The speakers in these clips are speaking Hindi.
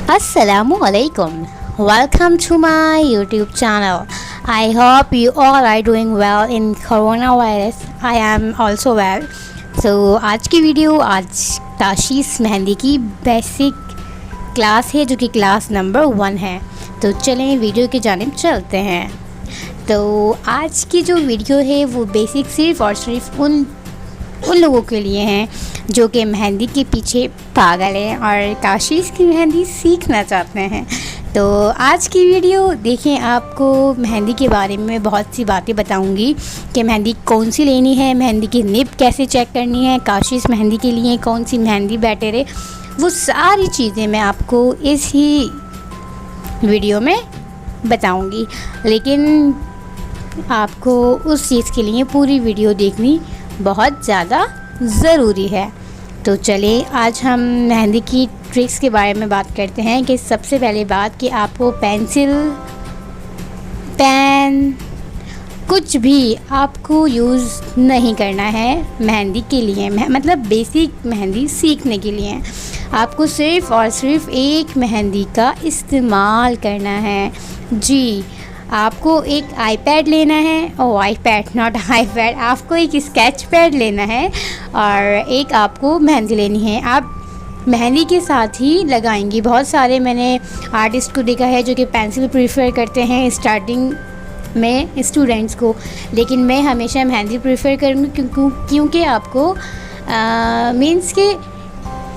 Assalamualaikum. Welcome to my YouTube channel. I hope you all are doing well in coronavirus. I am also well. So आज की वीडियो आज ताशीस मेहंदी की बेसिक क्लास है जो कि क्लास नंबर 1 है। तो चलें वीडियो की जानिब चलते हैं। तो आज की जो वीडियो है वो बेसिक सिर्फ़ और सिर्फ उन लोगों के लिए हैं जो कि मेहंदी के पीछे पागल हैं और ताशीस की मेहंदी सीखना चाहते हैं। तो आज की वीडियो देखें, आपको मेहंदी के बारे में बहुत सी बातें बताऊंगी कि मेहंदी कौन सी लेनी है, मेहंदी की निब कैसे चेक करनी है, ताशीस मेहंदी के लिए कौन सी मेहंदी बेटर है, वो सारी चीज़ें मैं आपको इस ही वीडियो में बताऊंगी। लेकिन आपको उस चीज़ के लिए पूरी वीडियो देखनी बहुत ज़्यादा ज़रूरी है। तो चलिए आज हम मेहंदी की ट्रिक्स के बारे में बात करते हैं। कि सबसे पहले बात कि आपको पेंसिल, पेन कुछ भी आपको यूज़ नहीं करना है मेहंदी के लिए, मतलब बेसिक मेहंदी सीखने के लिए। आपको सिर्फ़ और सिर्फ एक मेहंदी का इस्तेमाल करना है। जी, आपको एक आईपैड लेना है, आईपैड नॉट आईपैड, आपको एक स्केच पैड लेना है और एक आपको मेहंदी लेनी है। आप मेहंदी के साथ ही लगाएंगी। बहुत सारे मैंने आर्टिस्ट को देखा है जो कि पेंसिल प्रीफर करते हैं स्टार्टिंग में स्टूडेंट्स को, लेकिन मैं हमेशा मेहंदी प्रीफर करूँगी क्योंकि आपको मीन्स के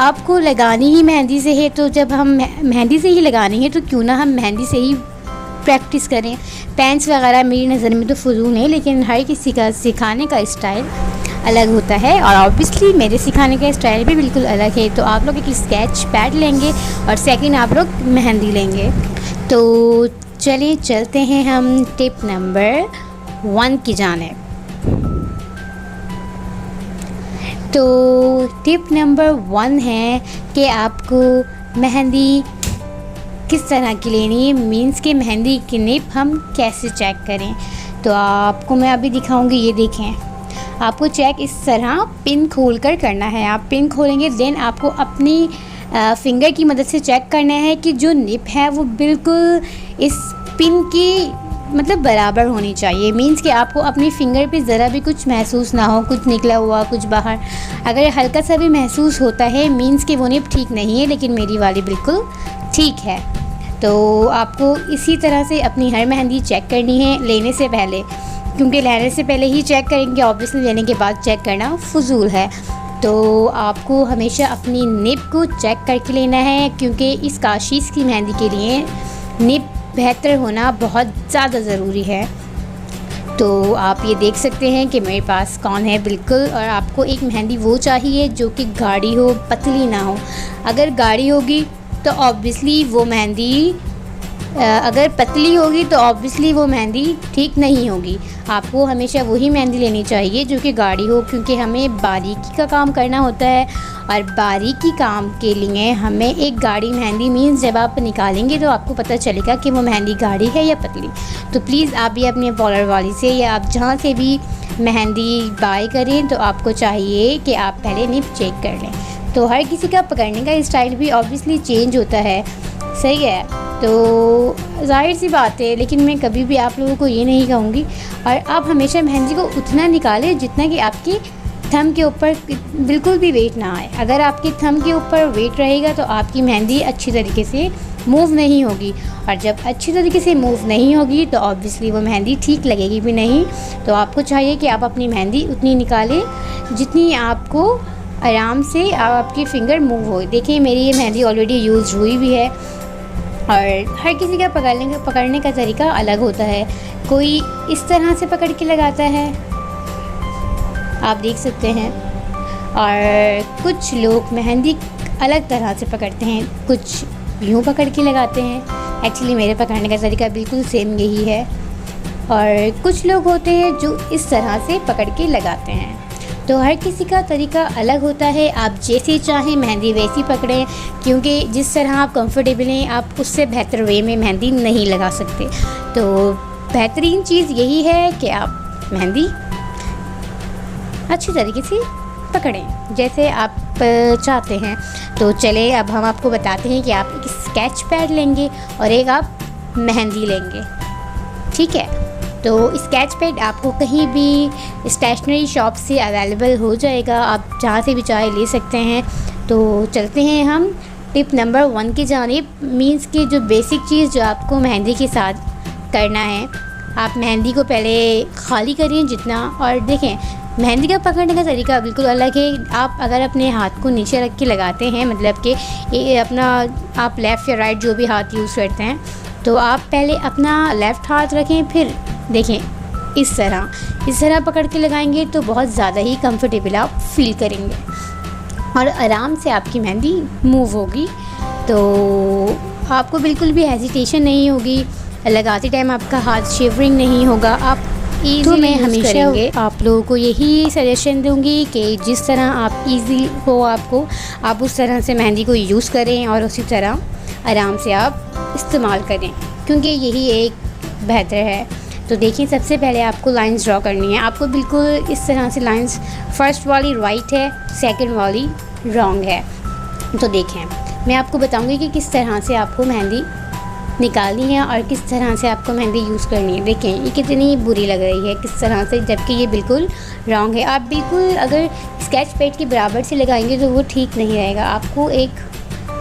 आपको लगानी ही मेहंदी से है। तो जब हम मेहंदी से ही लगानी है तो क्यों ना हम मेहंदी से ही प्रैक्टिस करें। पेंस वगैरह मेरी नज़र में तो फजूल है, लेकिन हर किसी का सिखाने का स्टाइल अलग होता है और ऑब्वियसली मेरे सिखाने का स्टाइल भी बिल्कुल अलग है। तो आप लोग एक स्केच पैड लेंगे और सेकंड आप लोग मेहंदी लेंगे। तो चलिए चलते हैं हम टिप नंबर 1 की जानिब। तो टिप नंबर 1 है कि आपको मेहंदी किस तरह की लेनी है, मीन्स के मेहंदी की निब हम कैसे चेक करें। तो आपको मैं अभी दिखाऊंगी। ये देखें, आपको चेक इस तरह पिन खोल कर करना है। आप पिन खोलेंगे, देन आपको अपनी फिंगर की मदद से चेक करना है कि जो निब है वो बिल्कुल इस पिन की मतलब बराबर होनी चाहिए। मीन्स कि आपको अपनी फिंगर पे ज़रा भी कुछ महसूस ना हो, कुछ निकला हुआ, कुछ बाहर। अगर हल्का सा भी महसूस होता है मीन्स कि वो निब ठीक नहीं है, लेकिन मेरी वाली बिल्कुल ठीक है। तो आपको इसी तरह से अपनी हर मेहंदी चेक करनी है लेने से पहले, क्योंकि लेने से पहले ही चेक करेंगे, ऑब्वियसली लेने के बाद चेक करना फजूल है। तो आपको हमेशा अपनी निब को चेक करके लेना है, क्योंकि इस ताशीस की मेहंदी के लिए निब बेहतर होना बहुत ज़्यादा ज़रूरी है। तो आप ये देख सकते हैं कि मेरे पास कौन है बिल्कुल। और आपको एक मेहंदी वो चाहिए जो कि गाढ़ी हो, पतली ना हो। अगर गाढ़ी होगी तो ऑब्वियसली वो मेहंदी अगर पतली होगी तो ऑब्वियसली वो मेहंदी ठीक नहीं होगी। आपको हमेशा वही मेहंदी लेनी चाहिए जो कि गाढ़ी हो, क्योंकि हमें बारीकी का काम करना होता है और बारीकी काम के लिए हमें एक गाढ़ी मेहंदी मीन्स जब आप निकालेंगे तो आपको पता चलेगा कि वो मेहंदी गाढ़ी है या पतली। तो प्लीज़ आप ये अपने पार्लर वाली से या आप जहाँ से भी मेहंदी बाय करें तो आपको चाहिए कि आप पहले निब चेक कर लें। तो हर किसी का पकड़ने का स्टाइल भी ऑब्वियसली चेंज होता है, सही है। तो जाहिर सी बात है, लेकिन मैं कभी भी आप लोगों को ये नहीं कहूँगी। और आप हमेशा मेहंदी को उतना निकालें जितना कि आपकी थंब के ऊपर बिल्कुल भी वेट ना आए। अगर आपके थंब के ऊपर वेट रहेगा तो आपकी मेहंदी अच्छी तरीके से मूव नहीं होगी, और जब अच्छी तरीके से मूव नहीं होगी तो ऑब्वियसली वो मेहंदी ठीक लगेगी भी नहीं। तो आपको चाहिए कि आप अपनी मेहंदी उतनी निकालें जितनी आपको आराम से आपकी फ़िंगर मूव हो। देखिए मेरी ये मेहंदी ऑलरेडी यूज़ हुई भी है और हर किसी का पकड़ने का तरीका अलग होता है। कोई इस तरह से पकड़ के लगाता है, आप देख सकते हैं, और कुछ लोग मेहंदी अलग तरह से पकड़ते हैं, कुछ यूँ पकड़ के लगाते हैं। एक्चुअली मेरे पकड़ने का तरीका बिल्कुल सेम यही है। और कुछ लोग होते हैं जो इस तरह से पकड़ के लगाते हैं। तो हर किसी का तरीका अलग होता है। आप जैसे चाहें मेहंदी वैसी पकड़ें, क्योंकि जिस तरह आप कंफर्टेबल हैं आप उससे बेहतर वे में मेहंदी नहीं लगा सकते। तो बेहतरीन चीज़ यही है कि आप मेहंदी अच्छी तरीके से पकड़ें, जैसे आप चाहते हैं। तो चले अब हम आपको बताते हैं कि आप एक स्केच पैड लेंगे और एक आप मेहंदी लेंगे, ठीक है। तो स्केच पैड आपको कहीं भी स्टेशनरी शॉप से अवेलेबल हो जाएगा, आप जहाँ से भी चाहे ले सकते हैं। तो चलते हैं हम टिप नंबर 1 की जानिब। मीन्स कि जो बेसिक चीज़ जो आपको मेहंदी के साथ करना है, आप मेहंदी को पहले खाली करें जितना, और देखें मेहंदी का पकड़ने का तरीका बिल्कुल अलग है। आप अगर अपने हाथ को नीचे रख के लगाते हैं, मतलब कि ये अपना आप लेफ़्ट या राइट जो भी हाथ यूज़ करते हैं, तो आप पहले अपना लेफ़्ट हाथ रखें, फिर देखें इस तरह पकड़ के लगाएंगे तो बहुत ज़्यादा ही कंफर्टेबल आप फील करेंगे और आराम से आपकी मेहंदी मूव होगी। तो आपको बिल्कुल भी हेजिटेशन नहीं होगी, लगाते टाइम आपका हाथ शिवरिंग नहीं होगा, आप तो मैं हमेशा आप लोगों को यही सजेशन दूंगी कि जिस तरह आप इजी हो आपको, आप उस तरह से मेहंदी को यूज़ करें और उसी तरह आराम से आप इस्तेमाल करें, क्योंकि यही एक बेहतर है। तो देखिए सबसे पहले आपको लाइंस ड्रॉ करनी है। आपको बिल्कुल इस तरह से लाइंस, फर्स्ट वाली राइट है, सेकंड वाली रॉन्ग है। तो देखें मैं आपको बताऊंगी कि किस तरह से आपको मेहंदी निकालनी है और किस तरह से आपको मेहंदी यूज़ करनी है। देखें ये कितनी बुरी लग रही है किस तरह से, जबकि ये बिल्कुल रॉन्ग है। आप बिल्कुल अगर स्केच पेड के बराबर से लगाएंगे तो वो ठीक नहीं रहेगा। आपको एक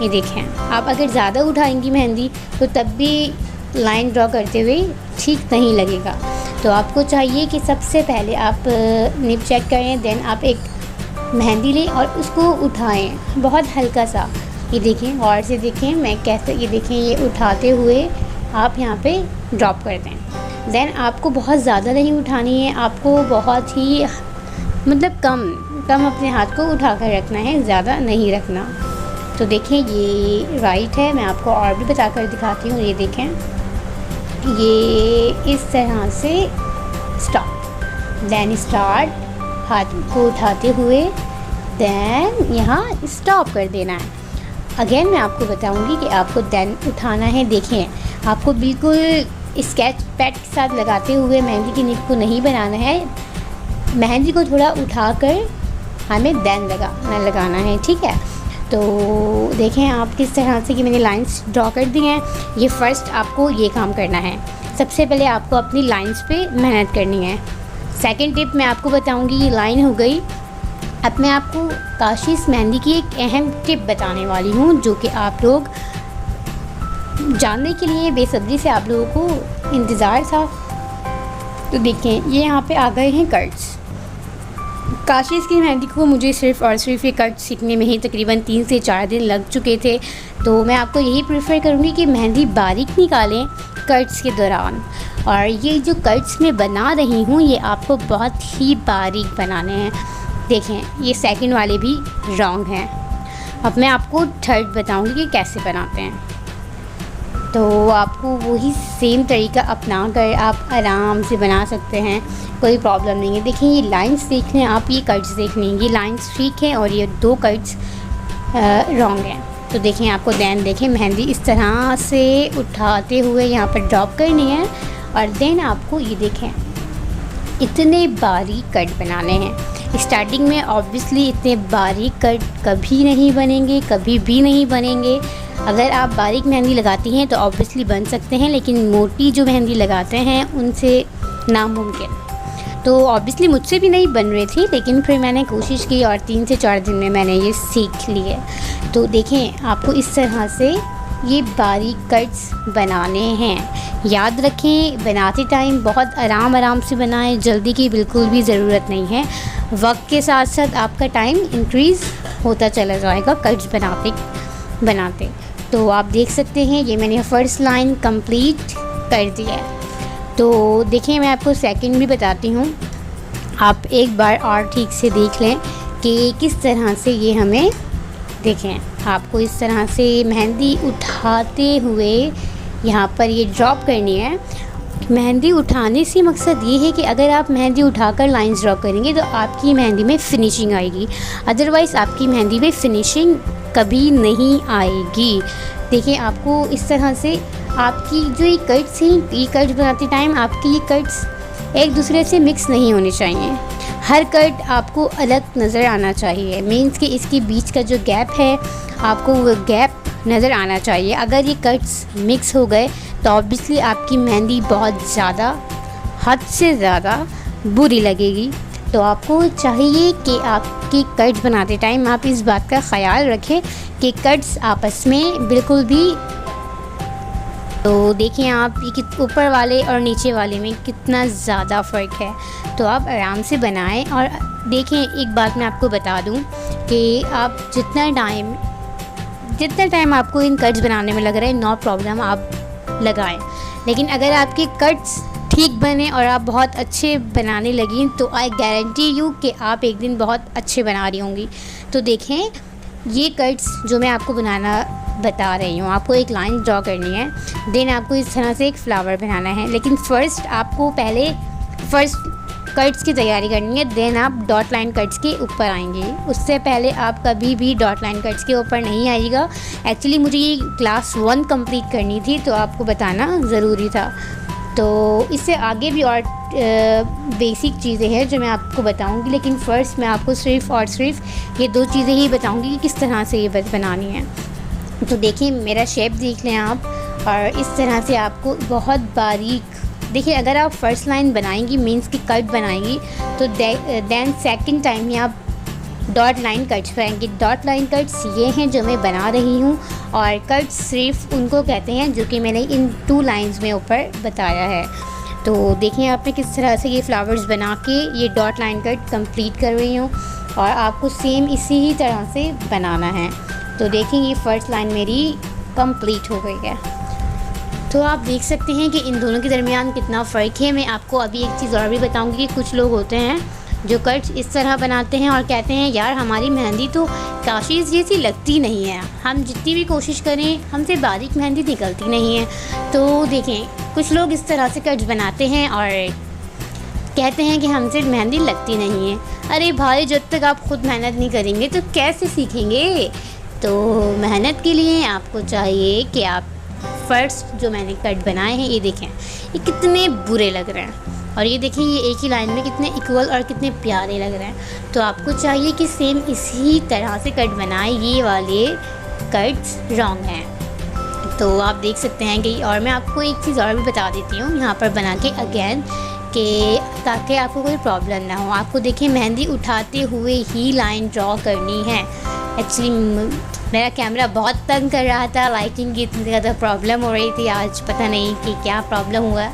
ये देखें, आप अगर ज़्यादा उठाएंगी मेहंदी तो तब भी लाइन ड्रॉ करते हुए ठीक नहीं लगेगा। तो आपको चाहिए कि सबसे पहले आप निप चेक करें, देन आप एक मेहंदी लें और उसको उठाएं बहुत हल्का सा। ये देखें और से देखें मैं कैसे, ये देखें ये उठाते हुए आप यहाँ पे ड्रॉप कर दें। देन आपको बहुत ज़्यादा नहीं उठानी है, आपको बहुत ही मतलब कम अपने हाथ को उठा कर रखना है, ज़्यादा नहीं रखना। तो देखें ये राइट है, मैं आपको और भी बता कर दिखाती हूँ। ये देखें ये इस तरह से स्टॉप, देन स्टार्ट, हाथ को उठाते हुए देन यहाँ स्टॉप कर देना है। अगेन मैं आपको बताऊंगी कि आपको देन उठाना है। देखें आपको बिल्कुल स्केच पैड के साथ लगाते हुए मेहंदी की निप को नहीं बनाना है, मेहंदी को थोड़ा उठाकर हमें देन लगाना है, ठीक है। तो देखें आप किस तरह से कि मैंने लाइंस ड्रॉ कर दी हैं। ये फ़र्स्ट आपको ये काम करना है, सबसे पहले आपको अपनी लाइंस पे मेहनत करनी है। सेकंड टिप मैं आपको बताऊंगी, ये लाइन हो गई। अब मैं आपको काशिश मेहंदी की एक अहम टिप बताने वाली हूँ जो कि आप लोग जानने के लिए बेसब्री से आप लोगों को इंतज़ार था। तो देखें ये यहाँ पे आ गए हैं कट्स। काशिश की मेहंदी को मुझे सिर्फ़ और सिर्फ ये कट सीखने में ही तकरीबन 3 से 4 दिन लग चुके थे। तो मैं आपको यही प्रेफर करूँगी कि मेहंदी बारीक निकालें कट्स के दौरान, और ये जो कट्स मैं बना रही हूँ ये आपको बहुत ही बारीक बनाने हैं। देखें ये सेकंड वाले भी रॉन्ग हैं। अब मैं आपको थर्ड बताऊँगी कि कैसे बनाते हैं। तो आपको वही सेम तरीका अपना कर आप आराम से बना सकते हैं, कोई प्रॉब्लम नहीं है। देखिए ये लाइंस देख लें आप, ये कट्स देख लें, ये लाइंस ठीक हैं और ये 2 कट्स रॉन्ग हैं। तो देखें आपको देन देखें मेहंदी इस तरह से उठाते हुए यहाँ पर ड्रॉप करनी है, और देन आपको ये देखें इतने बारीक कट बनाने हैं। स्टार्टिंग में ऑब्वियसली इतने बारीक कट कभी नहीं बनेंगे, कभी भी नहीं बनेंगे। अगर आप बारीक मेहंदी लगाती हैं तो ऑब्वियसली बन सकते हैं, लेकिन मोटी जो मेहंदी लगाते हैं उनसे नामुमकिन। तो ऑब्वियसली मुझसे भी नहीं बन रही थी, लेकिन फिर मैंने कोशिश की और 3 से 4 दिन में मैंने ये सीख लिए। तो देखें आपको इस तरह से ये बारीक कट्स बनाने हैं। याद रखें बनाते टाइम बहुत आराम से बनाएं, जल्दी की बिल्कुल भी ज़रूरत नहीं है। वक्त के साथ साथ आपका टाइम इंक्रीज़ होता चला जाएगा कट्स बनाते। तो आप देख सकते हैं ये मैंने फर्स्ट लाइन कंप्लीट कर दी है। तो देखिए मैं आपको सेकंड भी बताती हूँ, आप एक बार और ठीक से देख लें कि किस तरह से ये हमें, देखें आपको इस तरह से मेहंदी उठाते हुए यहाँ पर ये ड्रॉप करनी है। मेहंदी उठाने से मकसद ये है कि अगर आप मेहंदी उठाकर लाइंस ड्रॉ करेंगे तो आपकी मेहंदी में फिनिशिंग आएगी, अदरवाइज़ आपकी मेहंदी में फिनिशिंग कभी नहीं आएगी। देखिए आपको इस तरह से आपकी जो ये कट्स हैं, ये कट्स बनाते टाइम आपकी ये कट्स एक दूसरे से मिक्स नहीं होने चाहिए। हर कट आपको अलग नज़र आना चाहिए, मीन्स कि इसके बीच का जो गैप है आपको वो गैप नज़र आना चाहिए। अगर ये कट्स मिक्स हो गए तो ऑब्वियसली आपकी मेहंदी बहुत ज़्यादा, हद से ज़्यादा बुरी लगेगी। तो आपको चाहिए कि आपकी कट्स बनाते टाइम आप इस बात का ख़याल रखें कि कट्स आपस में बिल्कुल भी, तो देखिए आप ये ऊपर वाले और नीचे वाले में कितना ज़्यादा फ़र्क है। तो आप आराम से बनाएं। और देखें, एक बात मैं आपको बता दूं कि आप जितना टाइम आपको इन कट्स बनाने में लग रहा है, नो प्रॉब्लम, आप लगाएं। लेकिन अगर आपके कट्स ठीक बने और आप बहुत अच्छे बनाने लगी तो आई गारंटी यू कि आप एक दिन बहुत अच्छे बना रही होंगी। तो देखें, ये कट्स जो मैं आपको बनाना बता रही हूँ, आपको एक लाइन ड्रॉ करनी है, देन आपको इस तरह से एक फ्लावर बनाना है। लेकिन फ़र्स्ट आपको पहले कट्स की तैयारी करनी है, देन आप डॉट लाइन कट्स के ऊपर आएंगे। उससे पहले आप कभी भी डॉट लाइन कट्स के ऊपर नहीं आइएगा। एक्चुअली मुझे ये क्लास 1 कंप्लीट करनी थी तो आपको बताना ज़रूरी था। तो इससे आगे भी और बेसिक चीज़ें हैं जो मैं आपको बताऊंगी, लेकिन फ़र्स्ट मैं आपको सिर्फ़ और सिर्फ ये 2 चीज़ें ही बताऊंगी कि किस तरह से ये बनानी है। तो देखिए, मेरा शेप देख लें आप, और इस तरह से आपको बहुत बारीक, देखिए अगर आप फ़र्स्ट लाइन बनाएंगी मीन्स की कट बनाएंगी तो देन सेकंड टाइम ही आप डॉट लाइन कट्स पाएंगे। डॉट लाइन कट्स ये हैं जो मैं बना रही हूँ, और कट्स सिर्फ उनको कहते हैं जो कि मैंने इन 2 लाइंस में ऊपर बताया है। तो देखिए आप मैं किस तरह से ये फ्लावर्स बना के ये डॉट लाइन कट कंप्लीट कर रही हूँ, और आपको सेम इसी ही तरह से बनाना है। तो देखिए ये फ़र्स्ट लाइन मेरी कंप्लीट हो गई है। तो आप देख सकते हैं कि इन दोनों के दरमियान कितना फ़र्क है। मैं आपको अभी एक चीज़ और भी बताऊंगी कि कुछ लोग होते हैं जो कट्स इस तरह बनाते हैं और कहते हैं यार हमारी मेहंदी तो काशीज़ जैसी लगती नहीं है, हम जितनी भी कोशिश करें हमसे बारीक मेहंदी निकलती नहीं है। तो देखें, कुछ लोग इस तरह से कट्स बनाते हैं और कहते हैं कि हमसे मेहंदी लगती नहीं है। अरे भाई, जब तक आप ख़ुद मेहनत नहीं करेंगे तो कैसे सीखेंगे। तो मेहनत के लिए आपको चाहिए कि आप फर्स्ट जो मैंने कट बनाए हैं, ये देखें ये कितने बुरे लग रहे हैं, और ये देखें ये एक ही लाइन में कितने इक्वल और कितने प्यारे लग रहे हैं। तो आपको चाहिए कि सेम इसी तरह से कट बनाए। ये वाले कट्स रॉन्ग हैं। तो आप देख सकते हैं कि, और मैं आपको एक चीज़ और भी बता देती हूँ यहाँ पर बना के अगेन, कि ताकि आपको कोई प्रॉब्लम ना हो। आपको देखिए मेहंदी उठाते हुए ही लाइन ड्रॉ करनी है। एक्चुअली मेरा कैमरा बहुत तंग कर रहा था, लाइटिंग की इतनी ज़्यादा प्रॉब्लम हो रही थी आज, पता नहीं कि क्या प्रॉब्लम हुआ।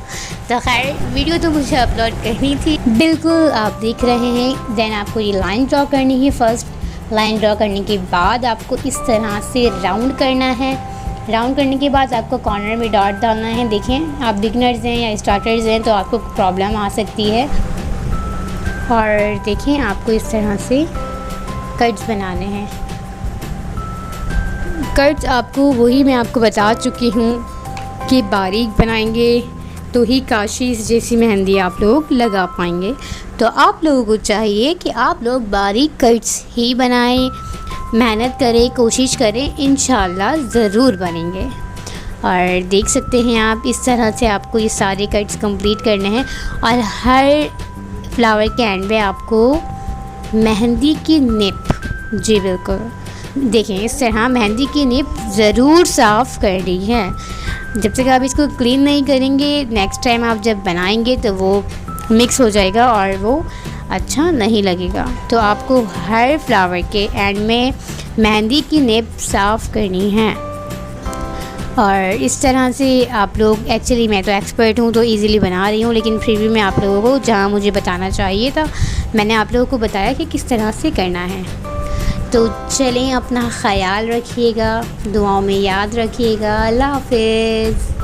तो खैर वीडियो तो मुझे अपलोड करनी थी। बिल्कुल आप देख रहे हैं। देन आपको ये लाइन ड्रॉ करनी है। फर्स्ट लाइन ड्रॉ करने के बाद आपको इस तरह से राउंड करना है। राउंड करने के बाद आपको कॉर्नर में डॉट डालना है। देखें आप बिगनर्स हैं या स्टार्टर्स हैं तो आपको प्रॉब्लम आ सकती है। और देखें आपको इस तरह से कट्स बनाने हैं। कट्स आपको वही मैं आपको बता चुकी हूँ कि बारीक बनाएंगे तो ही काशीज़ जैसी मेहंदी आप लोग लगा पाएंगे। तो आप लोगों को चाहिए कि आप लोग बारीक कट्स ही बनाएं, मेहनत करें, कोशिश करें, इंशाल्लाह ज़रूर बनेंगे। और देख सकते हैं आप इस तरह से आपको ये सारे कट्स कंप्लीट करने हैं, और हर फ्लावर के एंड में आपको मेहंदी की निप, जी बिल्कुल देखें इस तरह मेहंदी की निप ज़रूर साफ़ करनी है। जब तक आप इसको क्लीन नहीं करेंगे, नेक्स्ट टाइम आप जब बनाएंगे तो वो मिक्स हो जाएगा और वो अच्छा नहीं लगेगा। तो आपको हर फ्लावर के एंड में मेहंदी की निप साफ़ करनी है। और इस तरह से आप लोग, एक्चुअली मैं तो एक्सपर्ट हूँ तो इजीली बना रही हूँ, लेकिन फिर भी मैं आप लोगों को जहाँ मुझे बताना चाहिए था मैंने आप लोगों को बताया कि किस तरह से करना है। तो चलें, अपना ख़याल रखिएगा, दुआओं में याद रखिएगा। अल्लाह हाफ़िज़।